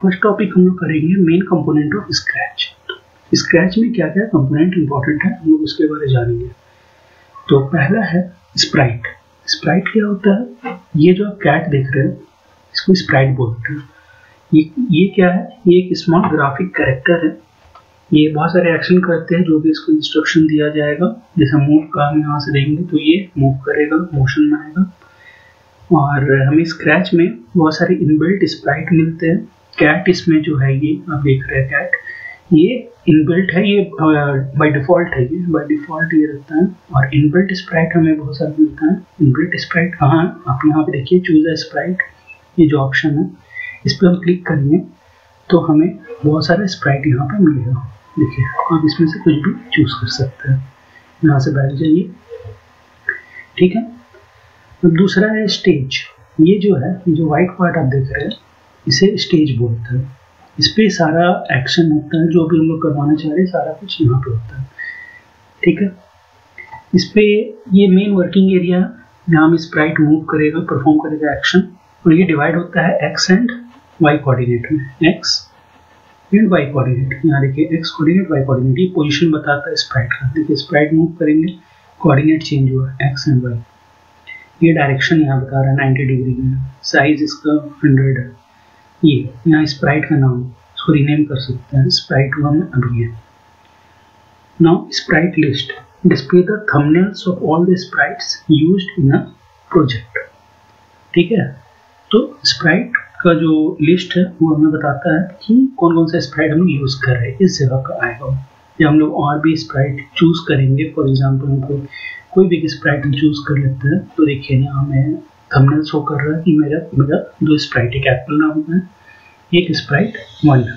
First topic हम लोग करेंगे main component of scratch. Scratch में क्या क्या कंपोनेंट इंपॉर्टेंट है हम लोग उसके बारे में जानेंगे। तो पहला है स्प्राइट। स्प्राइट क्या होता है? ये जो आप कैट देख रहे हो इसको स्प्राइट बोलते हैं। ये क्या है? ये एक स्मॉल ग्राफिक कैरेक्टर है। ये बहुत सारे एक्शन करते हैं जो भी इसको इंस्ट्रक्शन दिया जाएगा। जैसे मूव का हम यहाँ से देंगे तो ये मूव करेगा, मोशन में आएगा। और हमें स्क्रैच में बहुत सारे इनबिल्ट स्प्राइट मिलते हैं। कैट इसमें जो है ये आप देख रहे हैं कैट, ये इनबिल्ट है, ये बाय डिफॉल्ट है, ये बाय डिफॉल्ट ये रहता है। और इनबिल्ट स्प्राइट हमें बहुत सारा मिलता है। इनबिल्ट स्प्राइट कहाँ? आप यहाँ पे देखिए चूज अ स्प्राइट, ये जो ऑप्शन है इस पर हम क्लिक करेंगे तो हमें बहुत सारे स्प्राइट यहाँ पे मिलेगा। देखिए आप इसमें से कुछ भी चूज कर सकते हैं। यहाँ से बैठ जाइए, ठीक है। तो दूसरा है स्टेज। ये जो है, ये जो व्हाइट पार्ट आप देख रहे हैं इसे स्टेज बोलते हैं। इस पे सारा एक्शन होता है, जो भी हम लोग करवाना चाह रहे हैं सारा कुछ यहाँ पे होता है, ठीक है। इस पे ये मेन वर्किंग एरिया, यहाँ में स्प्राइट मूव करेगा, परफॉर्म करेगा एक्शन। और ये डिवाइड होता है एक्स एंड वाई कोऑर्डिनेट में। एक्स एंड वाई कोऑर्डिनेट, यहाँ देखिए एक्स कोऑर्डिनेट, वाई कोऑर्डिनेट, ये पोजीशन बताता है स्प्राइट का। देखिए स्प्राइट मूव करेंगे, कोऑर्डिनेट चेंज हुआ एक्स एंड वाई। ये डायरेक्शन यहाँ बता रहा है 90 डिग्री में। साइज इसका 100 है। ये यहाँ स्प्राइट का नाम, इसको रीनेम कर सकते हैं, स्प्राइट 1 अभी है। Now Sprite list display the thumbnails of all the sprites used in a project, ठीक है। तो स्प्राइट का जो लिस्ट है वो हमें बताता है कि कौन कौन सा स्प्राइट हम यूज कर रहे हैं, इस जगह पर आएगा। या हम लोग और भी स्प्राइट चूज करेंगे, फॉर एग्जाम्पल हमको कोई भी स्प्राइट हम चूज कर लेते हैं। तो देखिए यहाँ मैं थंबनेल शो कर रहा है कि मेरा 2 स्प्राइट, एक एप्पल नाम है, एक स्प्राइट 1 है।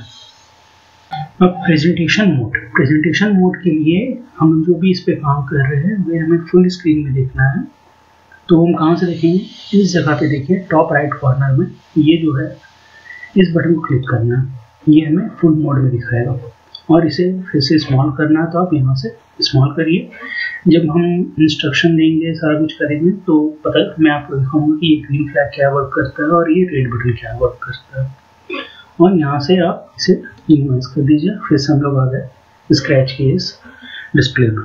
अब प्रेजेंटेशन मोड। प्रेजेंटेशन मोड के लिए हम जो भी इस पे काम कर रहे हैं वे हमें फुल स्क्रीन में देखना है। तो हम कहाँ से देखेंगे? इस जगह पे देखिए टॉप राइट कॉर्नर में ये जो है इस बटन को क्लिक करना है, ये हमें फुल मोड में दिखाएगा। और इसे फिर से स्मॉल करना है तो आप यहाँ से स्मॉल करिए। जब हम इंस्ट्रक्शन देंगे, सारा कुछ करेंगे तो पता मैं आपको दिखाऊंगा कि ये ग्रीन फ्लैग क्या वर्क करता है और ये रेड बटन क्या वर्क करता है। और यहाँ से आप इसे इन्वर्स कर दीजिए। फिर से हम लोग आ गए स्क्रैच के इस डिस्प्ले में।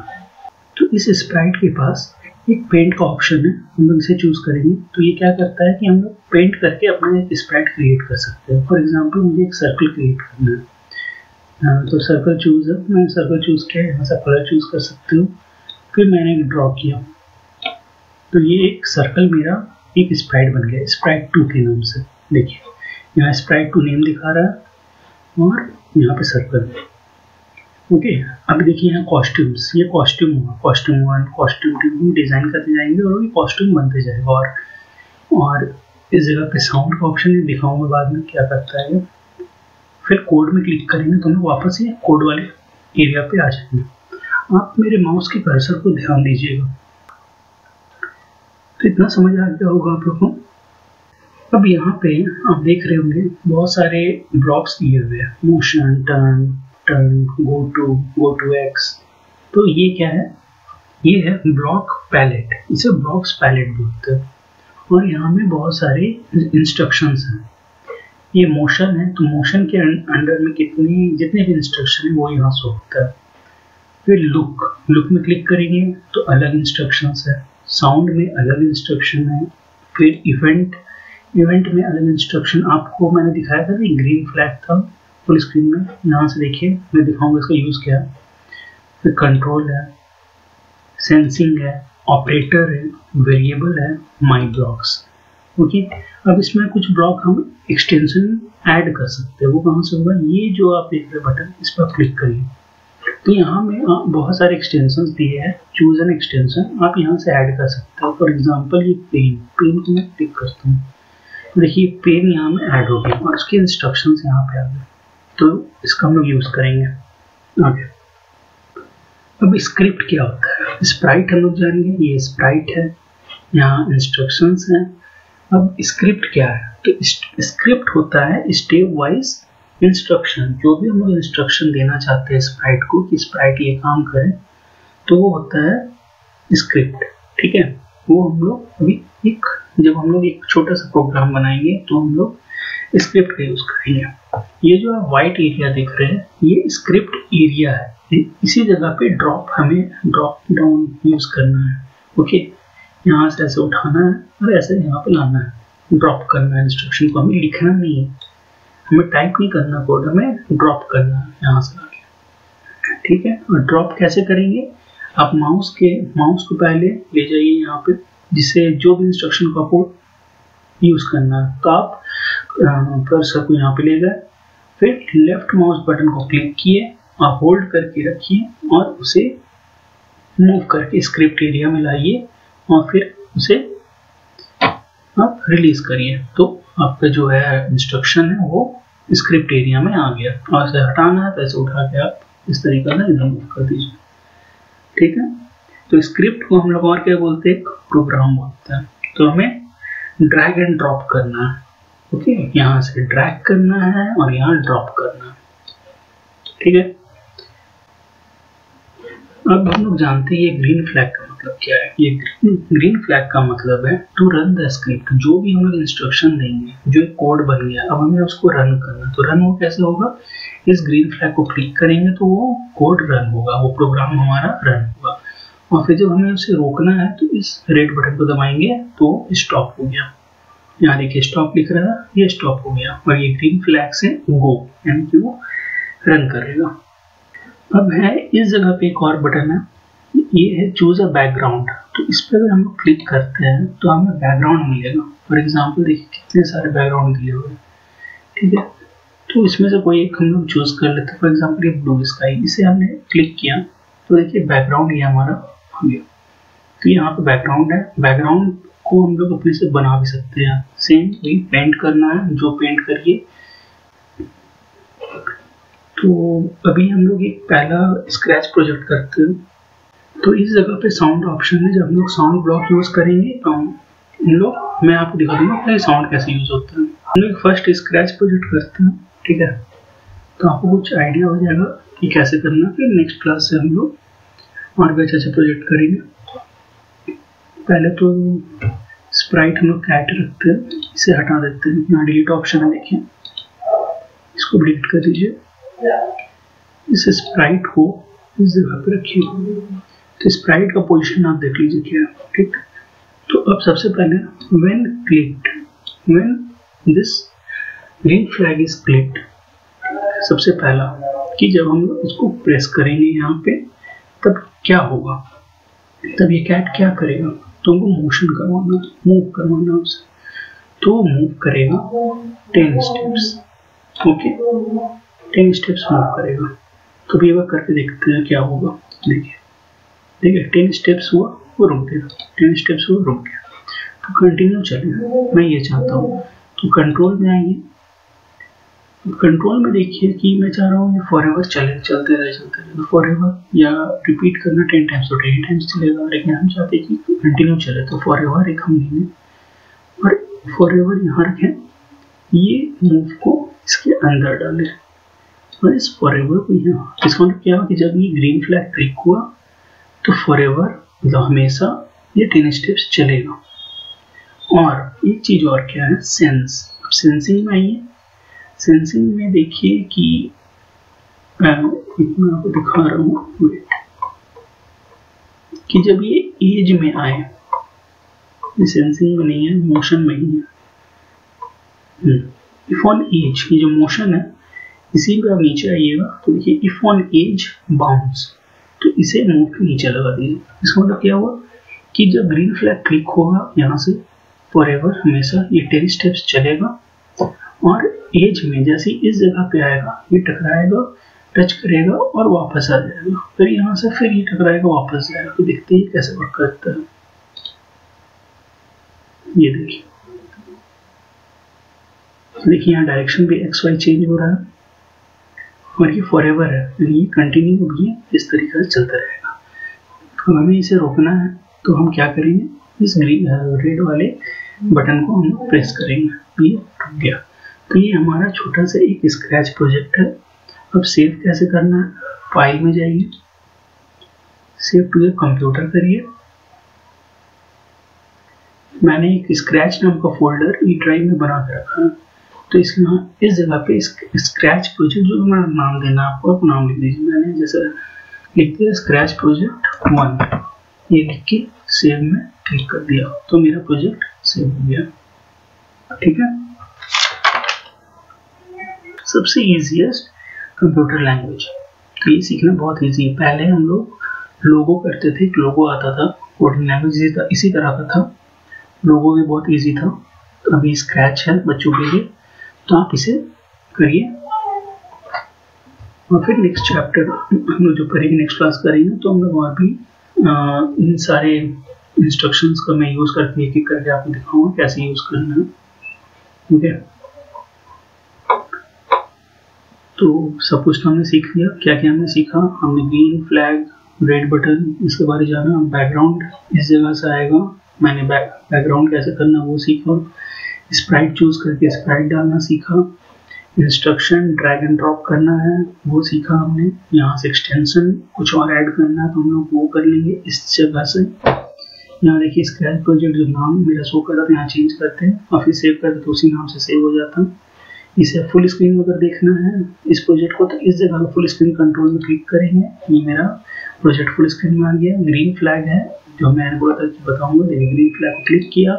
तो इस स्प्राइट के पास एक पेंट का ऑप्शन है, हम लोग इसे चूज करेंगे तो ये क्या करता है कि हम लोग पेंट करके अपना एक स्प्राइट क्रिएट कर सकते हैं। फॉर एग्जाम्पल मुझे एक सर्कल क्रिएट करना है, तो सर्कल चूज है, मैंने सर्कल चूज किया, यहाँ से कलर चूज कर सकते हो। फिर मैंने ड्रॉ किया तो ये एक सर्कल मेरा एक स्प्राइट बन गया, स्प्राइट 2 के नाम से। देखिए यहाँ स्प्राइट 2 नेम दिखा रहा है और यहाँ पे सर्कल। ओके, अब देखिए यहाँ कॉस्ट्यूम्स, ये कॉस्ट्यूम हुआ, कॉस्ट्यूम 1, कॉस्ट्यूम 2 डिजाइन करते जाएंगे और ये कॉस्ट्यूम बनते जाएगा। और इस जगह पे साउंड का ऑप्शन दिखाऊंगा बाद में क्या करता है। फिर कोड में क्लिक करेंगे तो हम वापस ये कोड वाले एरिया पे आ जाएंगे। आप मेरे माउस के कर्सर को ध्यान दीजिएगा। तो इतना समझ आ गया होगा आप लोगों को। अब यहाँ पे आप देख रहे होंगे बहुत सारे ब्लॉक्स दिए हुए हैं, motion, turn, go to x. तो ये क्या है? ये है ब्लॉक पैलेट, इसे ब्लॉक्स पैलेट बोलते हैं। और यहाँ में बहुत सारे इंस्ट्रक्शंस हैं। ये मोशन है तो मोशन के अंडर में जितने भी इंस्ट्रक्शन है वो यहाँ शो होता है। फिर लुक में क्लिक करेंगे तो अलग इंस्ट्रक्शंस है, साउंड में अलग इंस्ट्रक्शन है। फिर इवेंट में अलग इंस्ट्रक्शन। आपको मैंने दिखाया था कि ग्रीन फ्लैग था फुल स्क्रीन में, यहाँ से देखिए मैं दिखाऊंगा इसका यूज क्या है। फिर कंट्रोल है, सेंसिंग है, ऑपरेटर है, वेरिएबल है, माई ब्लॉक्स। ओके, अब इसमें कुछ ब्लॉक हम एक्सटेंशन ऐड कर सकते हैं। वो कहाँ से होगा? ये जो आप देख रहे बटन, इस पर क्लिक करिए तो यहाँ में बहुत सारे एक्सटेंशंस दिए हैं। चूज एन एक्सटेंशन आप यहाँ से ऐड कर सकते हो। फॉर एग्जांपल ये पेन को मैं क्लिक करता हूँ, देखिए पेन यहाँ में ऐड हो गया और उसके इंस्ट्रक्शंस यहाँ पे आ गए। तो इसका हम लोग यूज करेंगे आगे। अब स्क्रिप्ट क्या होता है? स्प्राइट हम लोग जानेंगे, ये स्प्राइट है, यहाँ इंस्ट्रक्शंस हैं। अब स्क्रिप्ट क्या है? तो स्क्रिप्ट होता है स्टेप वाइज इंस्ट्रक्शन। जो भी हम लोग इंस्ट्रक्शन देना चाहते हैं स्प्राइट को कि स्प्राइट ये काम करे, तो वो होता है स्क्रिप्ट, ठीक है। वो हम लोग अभी जब हम लोग एक छोटा सा प्रोग्राम बनाएंगे तो हम लोग स्क्रिप्ट का यूज करेंगे। ये जो आप व्हाइट एरिया देख रहे हैं ये स्क्रिप्ट एरिया है। इसी जगह पे हमें ड्रॉप डाउन यूज करना है। ओके, यहाँ से ऐसे उठाना है और ऐसे यहाँ पे लाना है, ड्रॉप करना है। इंस्ट्रक्शन को हमें लिखना नहीं है, हमें टाइप नहीं करना कोड, हमें ड्रॉप करना है यहाँ से लाके। ठीक है, और ड्रॉप कैसे करेंगे, आप माउस को पहले ले जाइए यहाँ पे, जिसे जो भी इंस्ट्रक्शन को आपको यूज करना है, तो आप कर्सर को यहाँ पे ले गए, फिर लेफ्ट माउस बटन को क्लिक किए और होल्ड करके रखिए और उसे मूव करके स्क्रिप्ट एरिया में लाइए और फिर उसे आप रिलीज करिए। तो आपका जो है इंस्ट्रक्शन है वो स्क्रिप्ट एरिया में आ गया। और इसे हटाना है तो ऐसे उठा के आप इस तरीके से इधर मूव कर दीजिए। ठीक है, तो स्क्रिप्ट को हम लोग और क्या बोलते हैं, प्रोग्राम बोलते हैं। तो हमें ड्रैग एंड ड्रॉप करना है। ओके, यहाँ से ड्रैग करना है और यहाँ ड्रॉप करना है। ठीक है, अब हम लोग जानते हैं ये ग्रीन फ्लैग का मतलब क्या है। ये ग्रीन फ्लैग का मतलब है टू रन द स्क्रिप्ट। जो भी हम लोग इंस्ट्रक्शन देंगे, जो एक कोड बन गया, अब हमें उसको रन करना। तो रन वो कैसे होगा, इस ग्रीन फ्लैग को क्लिक करेंगे तो वो कोड रन होगा, वो प्रोग्राम हमारा रन होगा। और फिर जब हमें उसे रोकना है तो इस रेड बटन को दबाएंगे तो स्टॉप हो गया। यहाँ देखिए स्टॉप लिख रहा है, ये स्टॉप हो गया। और ये ग्रीन फ्लैग से गो, यानी कि वो रन करेगा। अब है इस जगह पे एक और बटन है, ये है चूज अ बैकग्राउंड। तो इस पर अगर हम लोग क्लिक करते हैं तो हमें बैकग्राउंड मिलेगा। फॉर एग्जाम्पल देखिए कितने सारे बैकग्राउंड दिए हुए हैं। ठीक है, तो इसमें से कोई एक हम लोग चूज कर लेते हैं। फॉर एग्जाम्पल ये ब्लू स्काई, इसे हमने क्लिक किया तो देखिए बैकग्राउंड ये हमारा आ गया। तो यहाँ पे बैकग्राउंड है। बैकग्राउंड को हम लोग अपने से बना भी सकते हैं। सेम वही पेंट करना है, जो पेंट करिए। तो अभी हम लोग एक पहला स्क्रैच प्रोजेक्ट करते हैं। तो इस जगह पे साउंड ऑप्शन है। जब हम लोग साउंड ब्लॉक यूज करेंगे तो मैं आपको दिखा दूंगा कि साउंड कैसे यूज होता है। हम लोग फर्स्ट स्क्रैच प्रोजेक्ट करते हैं। ठीक है, तो आपको कुछ आइडिया हो जाएगा कि कैसे करना। फिर नेक्स्ट क्लास से हम लोग और भी अच्छे प्रोजेक्ट करेंगे। पहले तो स्प्राइट हम लोग कैट रखते हैं, इसे हटा देते हैं। यहाँ डिलीट ऑप्शन है, देखिए इसको डिलीट कर दीजिए। इस स्प्राइट को इस जगह पे रखिए। तो स्प्राइट का पोजीशन आप देख लीजिए क्या है। ठीक, तो अब सबसे पहले when this green flag is clicked, सबसे पहला कि जब हम लोग इसको प्रेस करेंगे यहाँ पे तब क्या होगा, तब ये कैट क्या करेगा, तो हमको मोशन करवाना, मूव करवाना उसे। तो मूव करेगा 10 स्टेप्स। ओके, 10 स्टेप्स मूव करेगा। तो भी वह करके देखते हैं क्या होगा। देखिए 10 स्टेप्स हुआ, वो रुक गया। 10 स्टेप्स हुआ, रुक गया। तो कंटिन्यू चलेगा, मैं ये चाहता हूँ। तो कंट्रोल में आइए। कंट्रोल में देखिए कि मैं चाह रहा हूँ ये फॉरएवर चलते रहे। तो फॉरएवर या रिपीट करना 10 टाइम्स तो 10 टाइम्स चलेगा। लेकिन हम चाहते हैं कि कंटिन्यू चले, तो फॉरएवर एक हम लेंगे और फॉरएवर यहाँ रखें। ये मूव को इसके अंदर डालें और इस फॉरएवर को यहाँ, इसका मतलब क्या हुआ कि जब ये ग्रीन फ्लैग क्लिक हुआ तो फॉरएवर मतलब हमेशा ये 10 स्टेप्स चलेगा। और एक चीज और क्या है, सेंस। अब सेंसिंग में आइए। सेंसिंग में देखिए कि मैं आपको दिखा रहा हूँ कि जब ये एज में आए, ये सेंसिंग में नहीं है, मोशन में ही है। इफ ऑन एज, ये जो मोशन है इसी पे आप नीचे आइएगा तो देखिए इफ ऑन एज बाउंस, तो इसे मूव के नीचे लगा दीजिए। इसका मतलब क्या हुआ कि जब ग्रीन फ्लैग क्लिक होगा यहाँ से फॉरएवर हमेशा ये 10 स्टेप्स चलेगा। और एज में जैसे इस जगह पे आएगा ये टकराएगा, टच करेगा और वापस आ जाएगा। फिर यहाँ से फिर ये टकराएगा, वापस जाएगा। तो देखते हैं कैसे वर्क करता है। ये देखिए यहाँ डायरेक्शन भी XY चेंज हो रहा है और ये फॉरएवर है, यानी ये कंटिन्यू भी इस तरीके से चलता रहेगा। तो हमें इसे रोकना है तो हम क्या करेंगे, इस रेड वाले बटन को हम प्रेस करेंगे, ये रुक गया। तो ये हमारा छोटा सा एक स्क्रैच प्रोजेक्ट है। अब सेव कैसे करना है, फाइल में जाइए, सेव टू योर कंप्यूटर करिए। मैंने एक स्क्रैच नाम का फोल्डर ई ड्राइव में बना के रखा है। तो तो इसमें इस जगह पे स्क्रैच प्रोजेक्ट जो मैं नाम देना आपको, आप नाम लिख दीजिए। मैंने जैसे लिख दिया स्क्रैच प्रोजेक्ट 1, ये लिख के सेव में क्लिक कर दिया तो मेरा प्रोजेक्ट सेव हो गया। ठीक है, सबसे इजीएस्ट कंप्यूटर लैंग्वेज, तो ये सीखना बहुत इजी है। पहले हम लोग लोगो करते थे, एक लोगो आता था, कोडिंग लैंग्वेज इसी तरह का था, लोगो भी बहुत इजी था। अभी स्क्रैच है बच्चों के लिए, तो आप इसे करिए और फिर नेक्स्ट चैप्टर हम लोग जो करेंगे, नेक्स्ट क्लास करेंगे, तो हम लोग और भी इन सारे इंस्ट्रक्शंस का मैं यूज करके एक एक करके आपको दिखाऊंगा कैसे यूज करना है। ठीक है, तो सब कुछ तो हमने सीख लिया। क्या क्या हमने सीखा, हमने ग्रीन फ्लैग, रेड बटन, इसके बारे में जाना। बैकग्राउंड इस जगह से आएगा, मैंने बैकग्राउंड कैसे करना वो सीखा। स्प्राइट चूज करके स्प्राइट डालना सीखा। इंस्ट्रक्शन ड्रैग एंड ड्रॉप करना है वो सीखा हमने। यहाँ से एक्सटेंशन कुछ और ऐड करना है तो हम लोग वो कर लेंगे इस जगह से। यहाँ देखिए स्क्रैच प्रोजेक्ट जो नाम मेरा शो कर रहा था, यहाँ चेंज करते हैं और फिर सेव करते तो उसी नाम से सेव हो जाता है। इसे फुल स्क्रीन अगर देखना है इस प्रोजेक्ट को, तो इस जगह पर फुल स्क्रीन कंट्रोल में क्लिक करेंगे, ये मेरा प्रोजेक्ट फुल स्क्रीन में आ गया। ग्रीन फ्लैग है जो मैंने बोला था कि बताऊंगा, देखिए ग्रीन फ्लैग को क्लिक किया,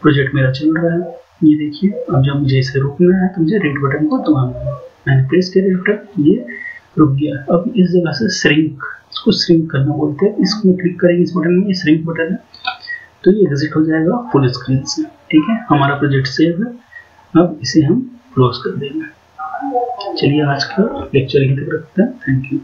प्रोजेक्ट मेरा चल रहा है। ये देखिए, अब जब मुझे इसे रोकना है तो मुझे रेड बटन को दबाना है, मैंने प्रेस किया रेड बटन, ये रुक गया। अब इस जगह से श्रिंक, इसको श्रिंक करना बोलते हैं, इसको क्लिक करेंगे इस बटन में, ये श्रिंक बटन है, तो ये एग्जिट हो जाएगा फुल स्क्रीन से। ठीक है, हमारा प्रोजेक्ट सेव है, अब इसे हम क्लोज कर देंगे। चलिए आज का लेक्चर यहीं तक रखते हैं। Thank you.